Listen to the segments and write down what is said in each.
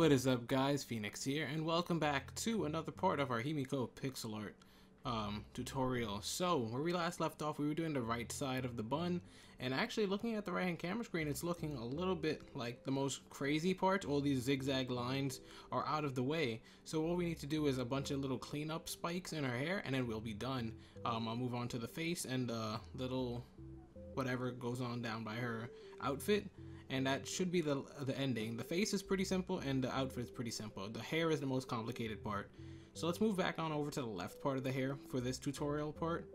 What is up, guys? Phoenix here, and welcome back to another part of our Himiko pixel art tutorial. So, where we last left off, we were doing the right side of the bun, and actually looking at the right hand camera screen, it's looking a little bit like the most crazy parts. All these zigzag lines are out of the way, so all we need to do is a bunch of little cleanup spikes in her hair, and then we'll be done. I'll move on to the face and the little whatever goes on down by her outfit. And that should be the ending. The face is pretty simple and the outfit is pretty simple. The hair is the most complicated part. So let's move back on over to the left part of the hair for this tutorial part.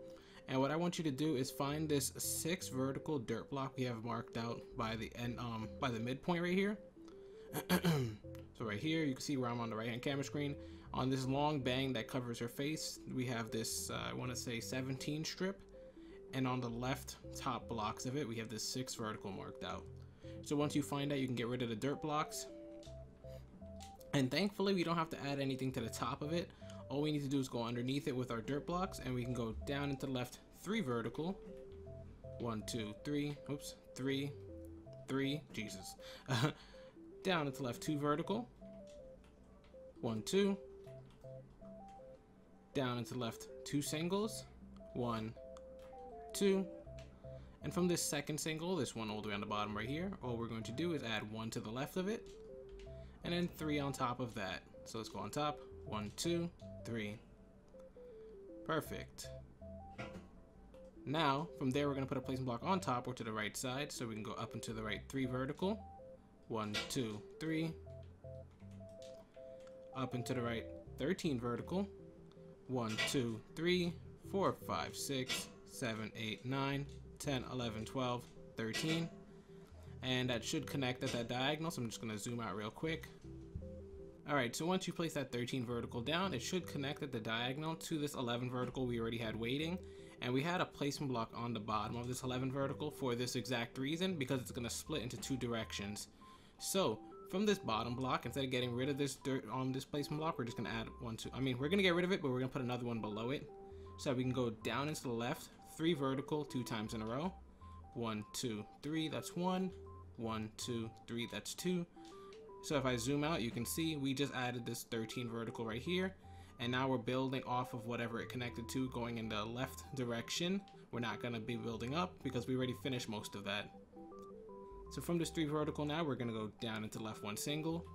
And what I want you to do is find this 6 vertical dirt block we have marked out by the end, by the midpoint right here. So right here, you can see where I'm on the right hand camera screen. On this long bang that covers her face, we have this, I want to say 17 strip. And on the left top blocks of it, we have this 6 vertical marked out. So once you find that, you can get rid of the dirt blocks. And thankfully, we don't have to add anything to the top of it. All we need to do is go underneath it with our dirt blocks, and we can go down into the left 3 vertical. 1, 2, 3. Oops. 3, 3. Jesus. Down into the left 2 vertical. 1, 2. Down into the left 2 singles. 1, 2. And from this second single, this one all the way on the bottom right here, all we're going to do is add 1 to the left of it, and then 3 on top of that. So let's go on top. 1, 2, 3. Perfect. Now, from there, we're going to put a placement block on top or to the right side, so we can go up and to the right 3 vertical. 1, 2, 3. Up and to the right 13 vertical. 1, 2, 3, 4, 5, 6, 7, 8, 9. 10, 11, 12, 13, and that should connect at that diagonal, so I'm just going to zoom out real quick. Alright, so once you place that 13 vertical down, it should connect at the diagonal to this 11 vertical we already had waiting, and we had a placement block on the bottom of this 11 vertical for this exact reason, because it's going to split into 2 directions. So from this bottom block, instead of getting rid of this dirt on this placement block, we're just going to add 1, 2, we're going to get rid of it, but we're going to put another one below it, so we can go down into the left 3 vertical 2 times in a row. 1, 2, 3, that's 1. 1, 2, 3, that's 2. So if I zoom out, you can see we just added this 13 vertical right here, and now we're building off of whatever it connected to, going in the left direction. We're not going to be building up because we already finished most of that. So from this 3 vertical now, we're going to go down into left 1 single,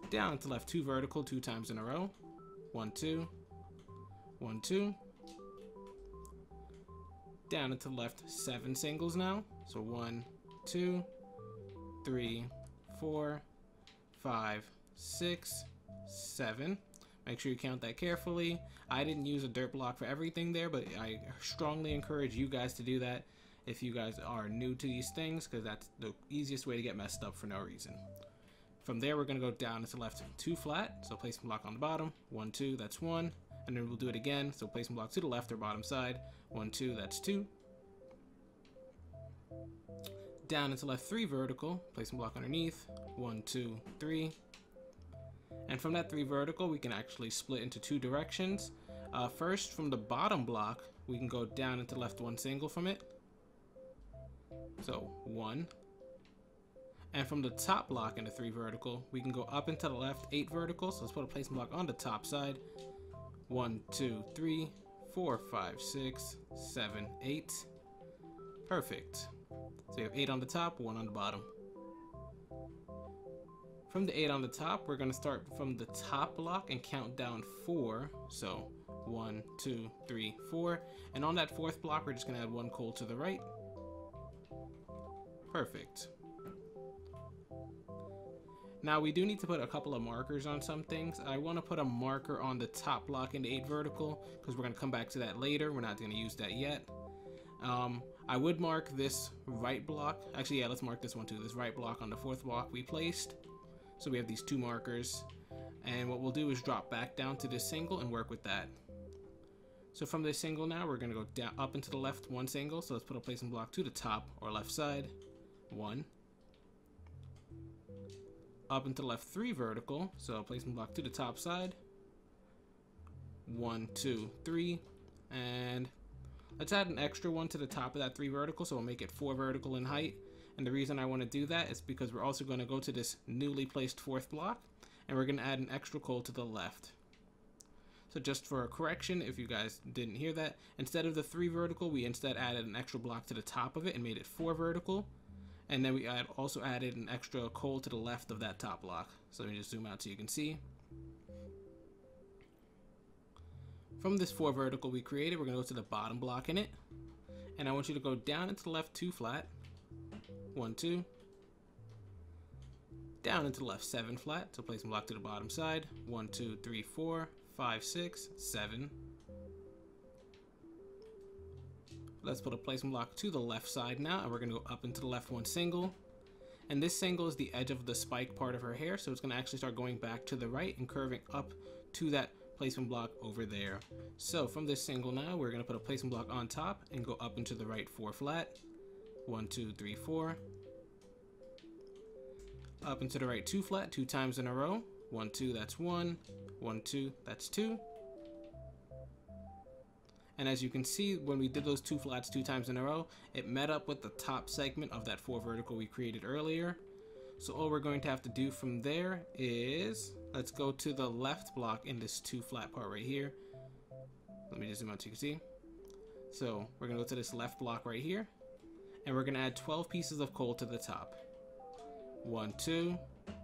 down into left 2 vertical 2 times in a row. 1, 2. 1, 2. Down into the left 7 singles now. So 1, 2, 3, 4, 5, 6, 7. Make sure you count that carefully. I didn't use a dirt block for everything there, but I strongly encourage you guys to do that if you guys are new to these things, because that's the easiest way to get messed up for no reason. From there, we're going to go down into left 2 flat. So placement block on the bottom. 1, 2, that's 1. And then we'll do it again. So placement block to the left or bottom side. 1, 2, that's 2. Down into left 3 vertical. Placement block underneath. 1, 2, 3. And from that 3 vertical, we can actually split into 2 directions. First, from the bottom block, we can go down into left 1 single from it. So 1. And from the top block in the 3 vertical, we can go up into the left 8 vertical. So let's put a placement block on the top side. 1, 2, 3, 4, 5, 6, 7, 8. Perfect. So you have 8 on the top, 1 on the bottom. From the 8 on the top, we're going to start from the top block and count down 4. So 1, 2, 3, 4. And on that 4th block, we're just going to add 1 coal to the right. Perfect. Now we do need to put a couple of markers on some things. I want to put a marker on the top block in the 8 vertical because we're going to come back to that later. We're not going to use that yet. I would mark this right block. Actually, yeah, let's mark this one too. This right block on the 4th block we placed. So we have these 2 markers. And what we'll do is drop back down to this single and work with that. So from this single now, we're going to go down up into the left 1 single. So let's put a placement block to the top or left side. 1. Up into the left 3 vertical, so placement block to the top side. 1, 2, 3, and let's add an extra one to the top of that 3 vertical, so we'll make it 4 vertical in height. And the reason I want to do that is because we're also going to go to this newly placed fourth block, and we're going to add an extra coal to the left. So just for a correction, if you guys didn't hear that, instead of the 3 vertical, we instead added an extra block to the top of it and made it 4 vertical. And then we also added an extra coal to the left of that top block. So let me just zoom out so you can see. From this 4 vertical we created, we're going to go to the bottom block in it. And I want you to go down into the left 2 flat. 1, 2. Down into the left 7 flat. So place a block to the bottom side. 1, 2, 3, 4, 5, 6, 7. Let's put a placement block to the left side now, and we're going to go up into the left 1 single. And this single is the edge of the spike part of her hair, so it's going to actually start going back to the right and curving up to that placement block over there. So from this single now, we're going to put a placement block on top and go up into the right 4 flat. 1, 2, 3, 4. Up into the right 2 flat 2 times in a row. 1, 2, that's 1. 1, 2, that's 2. And as you can see, when we did those 2 flats 2 times in a row, it met up with the top segment of that 4 vertical we created earlier. So all we're going to have to do from there is, let's go to the left block in this 2 flat part right here. Let me just zoom out so you can see. So we're going to go to this left block right here, and we're going to add 12 pieces of coal to the top. 1, 2,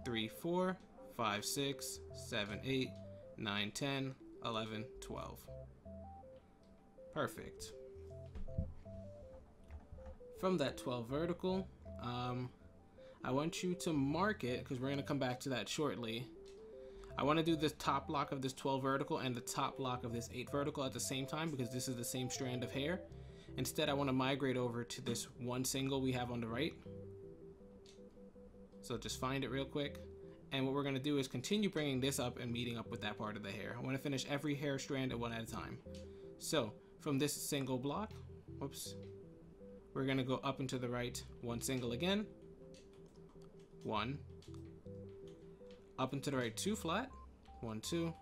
3, 4, 5, 6, 7, 8, 9, 10, 11, 12. Perfect. From that 12 vertical, I want you to mark it, because we're going to come back to that shortly. I want to do this top block of this 12 vertical and the top block of this 8 vertical at the same time, because this is the same strand of hair. Instead, I want to migrate over to this 1 single we have on the right. So just find it real quick. And what we're going to do is continue bringing this up and meeting up with that part of the hair. I want to finish every hair strand one at a time. So from this single block, we're going to go up into the right 1 single again. 1. Up into the right 2 flat. 1, 2.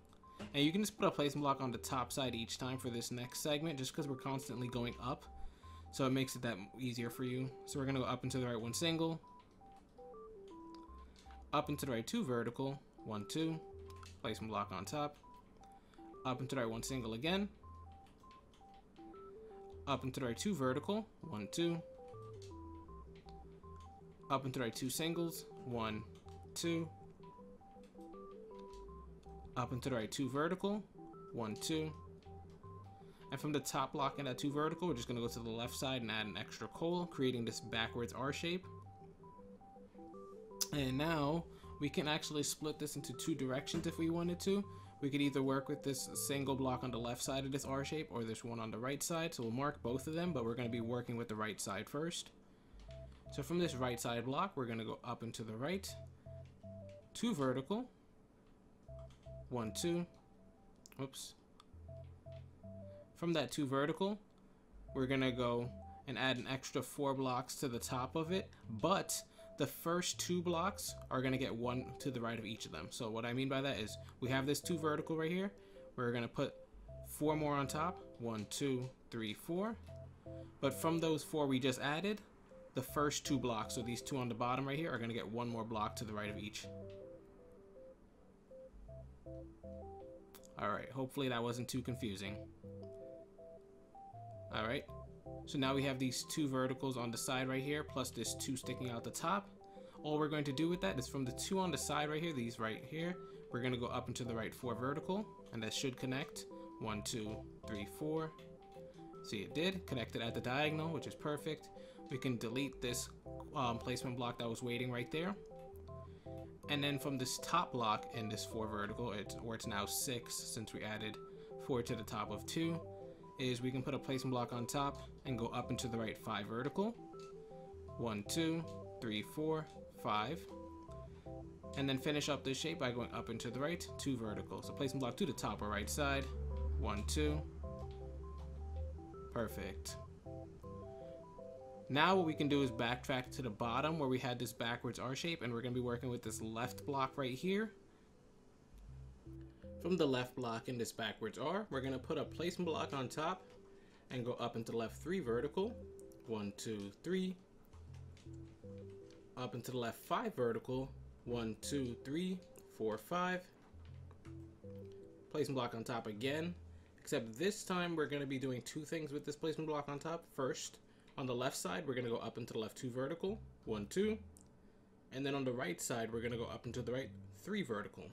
And you can just put a placement block on the top side each time for this next segment, just because we're constantly going up. So it makes it that easier for you. So we're going to go up into the right 1 single. Up into the right 2 vertical. 1, 2. Placement block on top. Up into the right 1 single again. Up into the right 2 vertical. 1, 2. Up into the right 2 singles. 1, 2. Up into the right 2 vertical. 1, 2. And from the top block in that 2 vertical, we're just going to go to the left side and add an extra coal, creating this backwards R shape. And now we can actually split this into 2 directions if we wanted to. We could either work with this single block on the left side of this R shape or this one on the right side. So we'll mark both of them, but we're going to be working with the right side first. So from this right side block, we're going to go up into the right 2 vertical. 1, 2. Oops. From that 2 vertical, we're going to go and add an extra 4 blocks to the top of it, but the first 2 blocks are going to get 1 to the right of each of them. So what I mean by that is we have this 2 vertical right here. We're going to put 4 more on top. 1, 2, 3, 4. But from those 4 we just added, the first 2 blocks, so these 2 on the bottom right here, are going to get 1 more block to the right of each. Alright, hopefully that wasn't too confusing. Alright, so now we have these 2 verticals on the side right here, plus this 2 sticking out the top. All we're going to do with that is from the 2 on the side right here, these right here, we're going to go up into the right 4 vertical, and that should connect. 1, 2, 3, 4. See, it did. Connected at the diagonal, which is perfect. We can delete this placement block that was waiting right there. And then from this top block in this 4 vertical, it's now 6 since we added 4 to the top of 2, is we can put a placement block on top and go up into the right 5 vertical. 1, 2, 3, 4, 5. And then finish up this shape by going up into the right 2 vertical. So placement block to the top or right side. 1, 2. Perfect. Now what we can do is backtrack to the bottom where we had this backwards R shape, and we're going to be working with this left block right here. From the left block in this backwards R, we're going to put a placement block on top and go up into the left 3 vertical. 1, 2, 3. Up and to the left 5 vertical. 1, 2, 3, 4, 5. Placement block on top again. Except this time we're going to be doing 2 things with this placement block on top. First, on the left side, we're going to go up and to the left 2 vertical. 1, 2. And then on the right side, we're going to go up and to the right 3 vertical.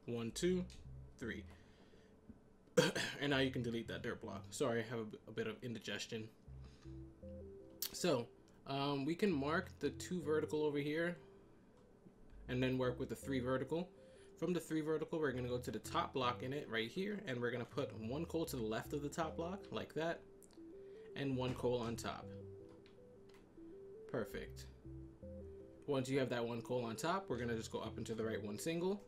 1, 2, 3. And now you can delete that dirt block. Sorry, I have a bit of indigestion. So, we can mark the 2 vertical over here and then work with the 3 vertical. From the 3 vertical, we're going to go to the top block in it right here, and we're going to put 1 coal to the left of the top block, like that, and 1 coal on top. Perfect. Once you have that 1 coal on top, we're going to just go up and to the right 1 single,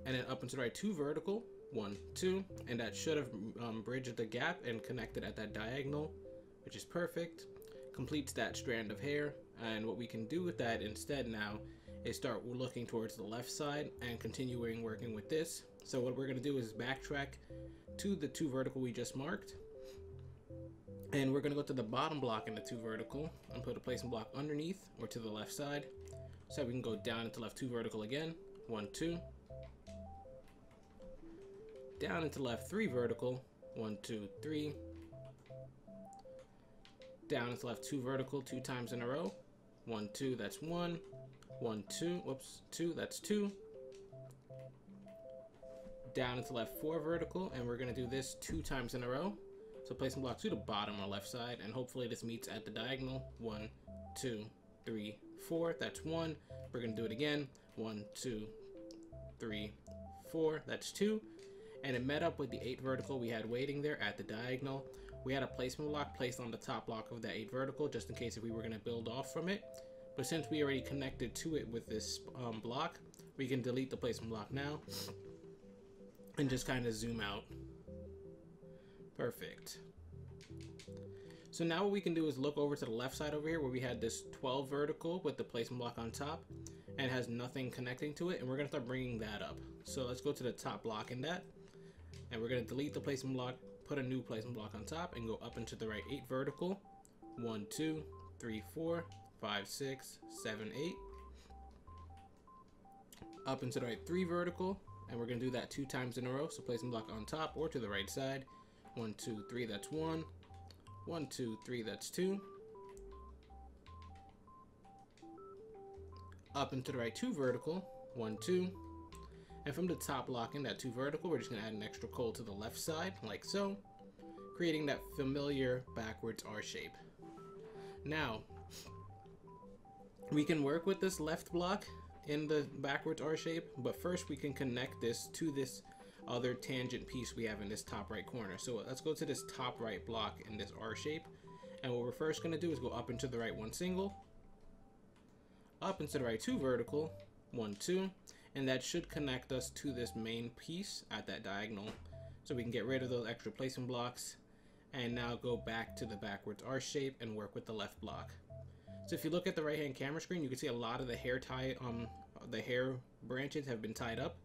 and then up and to the right 2 vertical, 1, 2, and that should have bridged the gap and connected at that diagonal, which is perfect. Completes that strand of hair, and what we can do with that instead now is start looking towards the left side and continuing working with this. So what we're going to do is backtrack to the 2 vertical we just marked, and we're going to go to the bottom block in the 2 vertical and put a placement block underneath or to the left side, so we can go down into left 2 vertical again. 1, 2. Down into left 3 vertical. 1, 2, 3. Down into left 2 vertical 2 times in a row. 1, 2, that's 1. 1, 2, whoops, 2, that's 2. Down into left 4 vertical, and we're going to do this 2 times in a row. So placing block to the bottom or left side, and hopefully this meets at the diagonal. 1, 2, 3, 4, that's 1. We're going to do it again. 1, 2, 3, 4, that's 2. And it met up with the 8 vertical we had waiting there at the diagonal. We had a placement block placed on the top block of that 8 vertical, just in case if we were going to build off from it. But since we already connected to it with this block, we can delete the placement block now and just kind of zoom out. Perfect. So now what we can do is look over to the left side over here where we had this 12 vertical with the placement block on top and has nothing connecting to it, and we're going to start bringing that up. So let's go to the top block in that, and we're going to delete the placement block, put a new placement block on top, and go up into the right 8 vertical. 1, 2, 3, 4, 5, 6, 7, 8. Up into the right 3 vertical, and we're going to do that 2 times in a row. So placement block on top or to the right side. 1, 2, 3, that's 1. 1, 2, 3, that's 2. Up into the right 2 vertical. 1, 2. And from the top block in that 2 vertical, we're just going to add an extra coal to the left side, like so, creating that familiar backwards R shape. Now, we can work with this left block in the backwards R shape, but first we can connect this to this other tangent piece we have in this top right corner. So let's go to this top right block in this R shape, and what we're first going to do is go up into the right 1 single, up into the right 2 vertical, 1, 2, and that should connect us to this main piece at that diagonal, so we can get rid of those extra placement blocks and now go back to the backwards R shape and work with the left block. So if you look at the right hand camera screen, you can see a lot of the hair the hair branches have been tied up.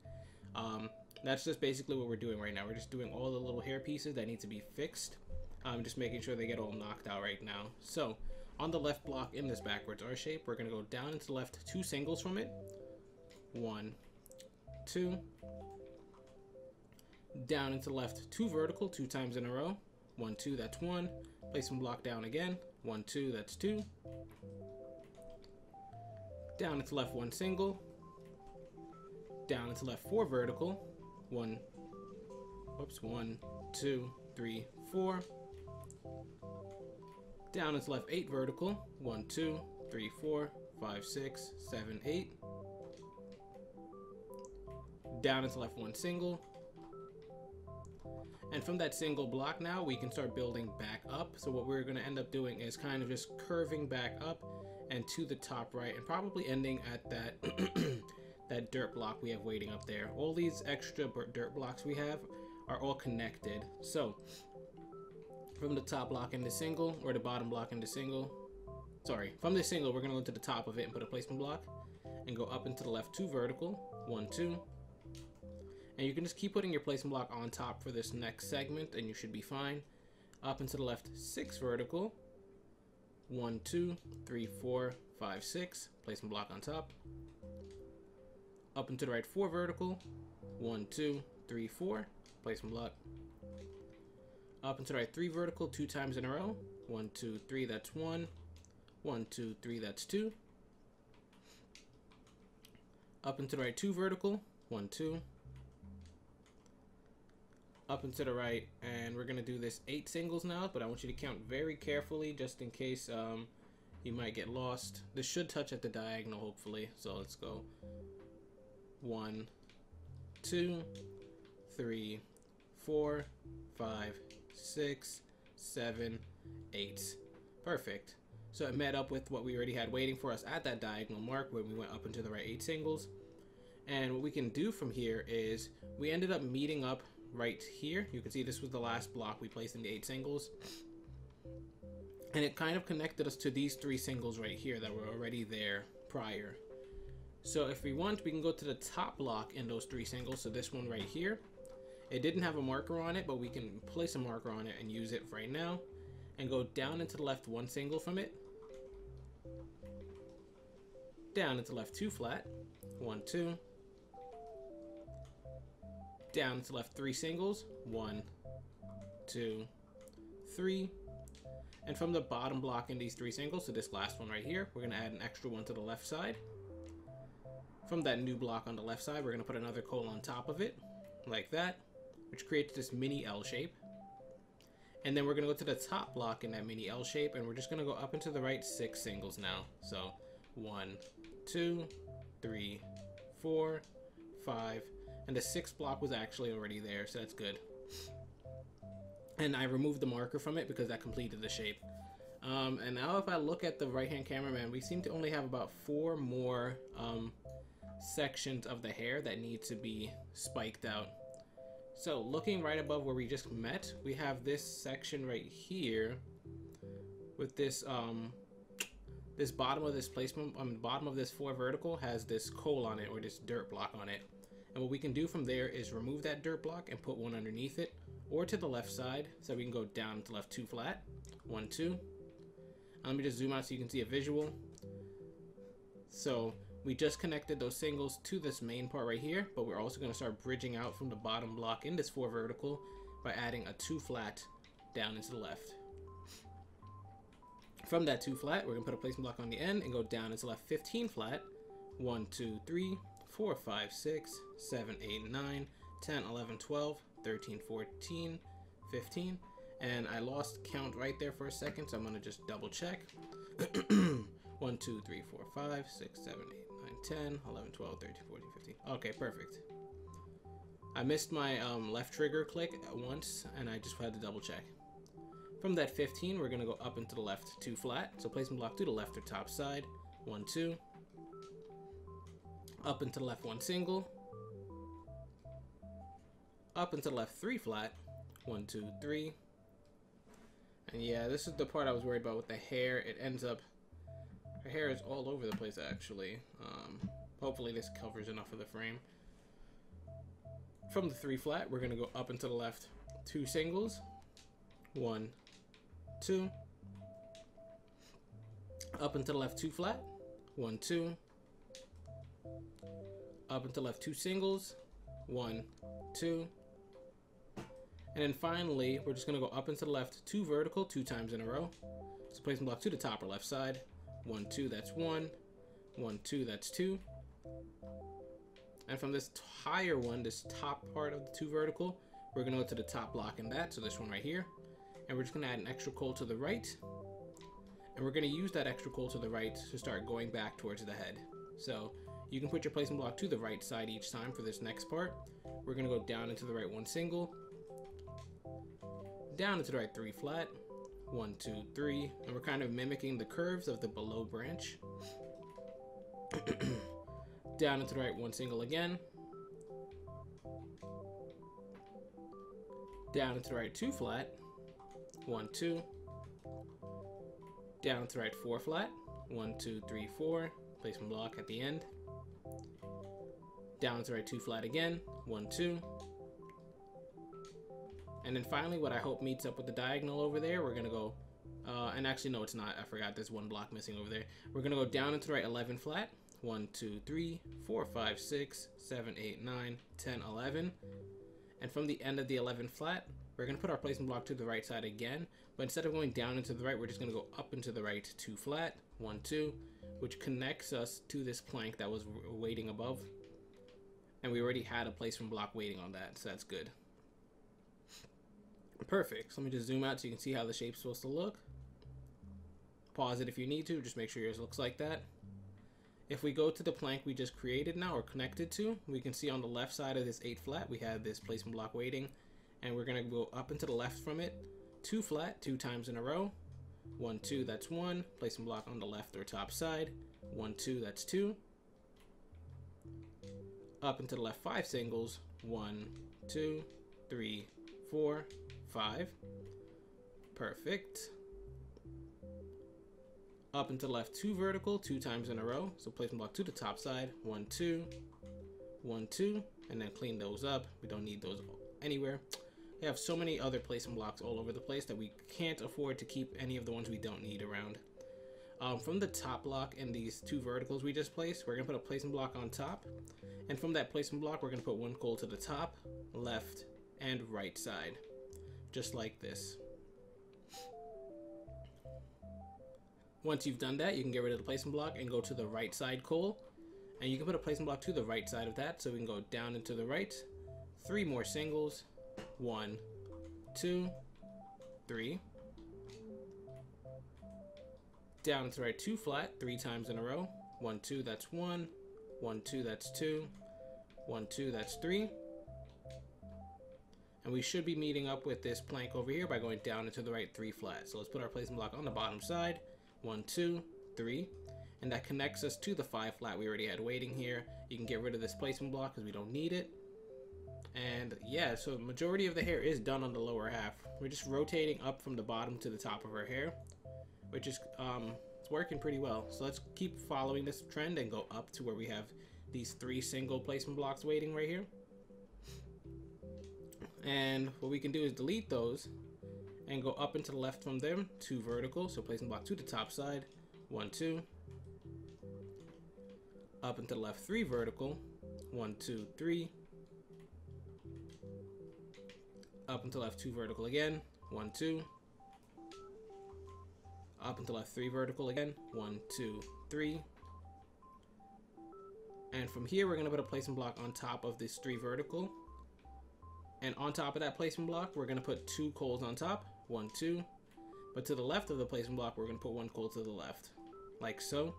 That's just basically what we're doing right now. We're just doing all the little hair pieces that need to be fixed. Just making sure they get all knocked out right now. So on the left block in this backwards R shape, we're going to go down into the left 2 singles from it. 1, 2. Down into the left 2 vertical 2 times in a row. 1, 2, that's 1. Placement block down again. 1, 2, that's 2. Down into left 1 single. Down into left 4 vertical. 1, 2, 3, 4. Down into left 8 vertical. 1, 2, 3, 4, 5, 6, 7, 8. Down into left 1 single. And from that single block now, we can start building back up. So what we're going to end up doing is kind of just curving back up and to the top right, and probably ending at that that dirt block we have waiting up there. All these extra dirt blocks we have are all connected. So from the top block into single, or the bottom block into single, sorry, from the single, we're going to go to the top of it and put a placement block and go up into the left 2 vertical. 1, 2. And you can just keep putting your placement block on top for this next segment and you should be fine. Up into the left 6 vertical. 1, 2, 3, 4, 5, 6. Placement block on top. Up and to the right 4 vertical. 1, 2, 3, 4. Placement block. Up and to the right 3 vertical 2 times in a row. 1, 2, 3, that's 1. 1, 2, 3, that's 2. Up and to the right 2 vertical. 1, 2. Up and to the right, and we're gonna do this 8 singles now, but I want you to count very carefully just in case you might get lost. This should touch at the diagonal, hopefully. So let's go 1, 2, 3, 4, 5, 6, 7, 8. Perfect. So it met up with what we already had waiting for us at that diagonal mark when we went up into the right 8 singles. And what we can do from here is we ended up meeting up right here. You can see this was the last block we placed in the 8 singles. And it kind of connected us to these 3 singles right here that were already there prior. So if we want, we can go to the top block in those 3 singles. So this one right here. It didn't have a marker on it, but we can place a marker on it and use it right now. And go down and to the left 1 single from it. Down and to the left 2 flat. 1, 2. Down and to the left 3 singles. 1, 2, 3. And from the bottom block in these 3 singles, so this last one right here, we're going to add an extra one to the left side. From that new block on the left side, we're going to put another coal on top of it, like that, which creates this mini L shape. And then we're going to go to the top block in that mini L shape, and we're just going to go up into the right 6 singles now. So 1, 2, 3, 4, 5, and the 6th block was actually already there, so that's good. And I removed the marker from it because that completed the shape. And now if I look at the right-hand cameraman, we seem to only have about 4 more sections of the hair that need to be spiked out. So looking right above where we just met, we have this section right here with this this bottom of this placement, bottom of this 4 vertical has this coal on it, or this dirt block on it. And what we can do from there is remove that dirt block and put one underneath it, or to the left side, so we can go down to left 2 flat. 1, 2. Let me just zoom out so you can see a visual. So we just connected those singles to this main part right here, but we're also going to start bridging out from the bottom block in this 4 vertical by adding a 2 flat down into the left. From that 2 flat, we're going to put a placement block on the end and go down into left 15 flat. 1, 2, 3, 4, 5, 6, 7, 8, 9, 10, 11, 12, 13, 14, 15. And I lost count right there for a second, so I'm going to just double check. 1, 2, 3, 4, 5, 6, 7, 8, 9, 10, 11, 12, 13, 14, 15. Okay, perfect. I missed my left trigger click at once, and I just had to double check. From that 15, we're going to go up into the left 2 flat. So placement block to the left or top side. 1, 2. Up into the left 1 single. Up into the left 3 flat. 1, 2, 3. And yeah, this is the part I was worried about with the hair. It ends up, her hair is all over the place actually. Hopefully this covers enough of the frame. From the 3 flat, we're going to go up into the left 2 singles. 1, 2. Up into the left 2 flat. 1, 2. Up into left 2 singles. 1, 2. And then finally, we're just going to go up into the left 2 vertical 2 times in a row. So placement block to the top or left side. 1, 2, that's 1. 1, 2, that's 2. And from this higher one, this top part of the 2 vertical, we're going to go to the top block in that. So this one right here. And we're just going to add an extra coal to the right. And we're going to use that extra coal to the right to start going back towards the head. So you can put your placement block to the right side each time for this next part. We're going to go down into the right 1 single. Down into the right 3 flat. 1, 2, 3. And we're kind of mimicking the curves of the below branch. Down into the right 1 single again. Down into the right 2 flat. 1, 2. Down to the right 4 flat. 1, 2, 3, 4. Placement block at the end. Down to the right 2 flat again. 1, 2. And then finally, what I hope meets up with the diagonal over there, we're going to go And actually, no, it's not. I forgot there's one block missing over there. We're going to go down into the right 11 flat. 1, 2, 3, 4, 5, 6, 7, 8, 9, 10, 11. And from the end of the 11 flat, we're going to put our placement block to the right side again. But instead of going down into the right, we're just going to go up into the right 2 flat. 1, 2, which connects us to this plank that was waiting above. And we already had a placement block waiting on that, so that's good. Perfect. So let me just zoom out so you can see how the shape's supposed to look. Pause it if you need to, just make sure yours looks like that. If we go to the plank we just created now or connected to, we can see on the left side of this 8 flat, we have this placement block waiting, and we're gonna go up and to the left from it, 2 flat, 2 times in a row. 1, 2, that's 1, placement block on the left or top side. 1, 2, that's 2. Up and to the left 5 singles. 1, 2, 3, 4, 5. Perfect. Up and to the left 2 vertical, 2 times in a row. So placement block to the top side. 1, 2, 1, 2, and then clean those up. We don't need those anywhere. We have so many other placement blocks all over the place that we can't afford to keep any of the ones we don't need around. From the top block and these 2 verticals we just placed, we're gonna put a placement block on top. And from that placement block, we're gonna put 1 coal to the top, left, and right side. Just like this. Once you've done that, you can get rid of the placement block and go to the right side coal. And you can put a placement block to the right side of that, so we can go down and to the right. 3 more singles. 1, 2, 3. Down and to the right 2 flat, 3 times in a row. 1, 2, that's 1. 1, 2, that's 2. 1, 2, that's 3. And we should be meeting up with this plank over here by going down into the right 3 flat. So let's put our placement block on the bottom side. 1, 2, 3. And that connects us to the 5 flat we already had waiting here. You can get rid of this placement block because we don't need it. And yeah, so the majority of the hair is done on the lower half. We're just rotating up from the bottom to the top of her hair, which is it's working pretty well. So let's keep following this trend and go up to where we have these 3 single placement blocks waiting right here. And what we can do is delete those and go up and to the left from them, 2 vertical, so placement block to the top side. 1, 2. Up and to the left 3 vertical. 1, 2, 3. Up and to the left 2 vertical again. 1, 2. Up and to the left 3 vertical again. 1, 2, 3. And from here we're gonna put a placement block on top of this 3 vertical. And on top of that placement block, we're gonna put 2 coals on top. 1, 2. But to the left of the placement block, we're gonna put 1 coal to the left, like so.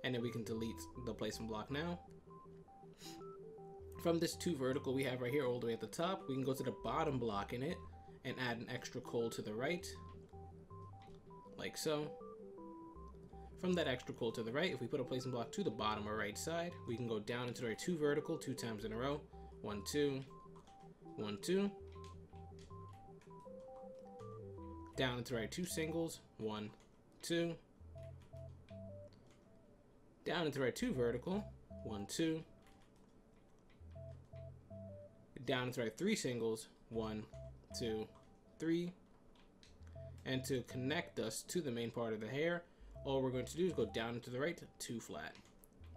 And then we can delete the placement block now. From this 2 vertical we have right here all the way at the top, we can go to the bottom block in it and add an extra coal to the right, like so. From that extra coal to the right, if we put a placement block to the bottom or right side, we can go down into the right 2 vertical 2 times in a row. 1, 2, 1, 2. Down into the right 2 singles. 1, 2. Down into the right 2 vertical. 1, 2. Down into the right 3 singles. 1, 2, 3. And to connect us to the main part of the hair, all we're going to do is go down into the right 2 flat.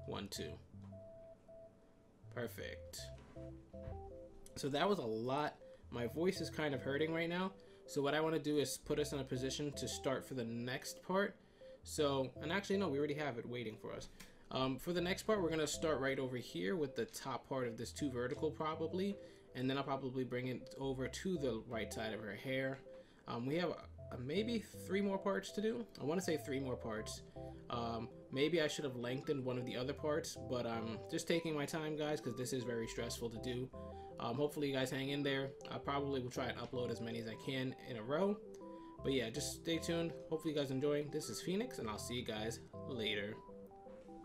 1, 2. Perfect. So that was a lot. My voice is kind of hurting right now. So what I want to do is put us in a position to start for the next part. So, and actually no, we already have it waiting for us. For the next part, we're going to start right over here with the top part of this 2 vertical probably. And then I'll probably bring it over to the right side of her hair. We have maybe 3 more parts to do. I want to say 3 more parts. Maybe I should have lengthened one of the other parts, but I'm just taking my time, guys, because this is very stressful to do. Hopefully you guys hang in there. I probably will try and upload as many as I can in a row. But yeah, just stay tuned. Hopefully you guys are enjoying. This is Phoenix, and I'll see you guys later.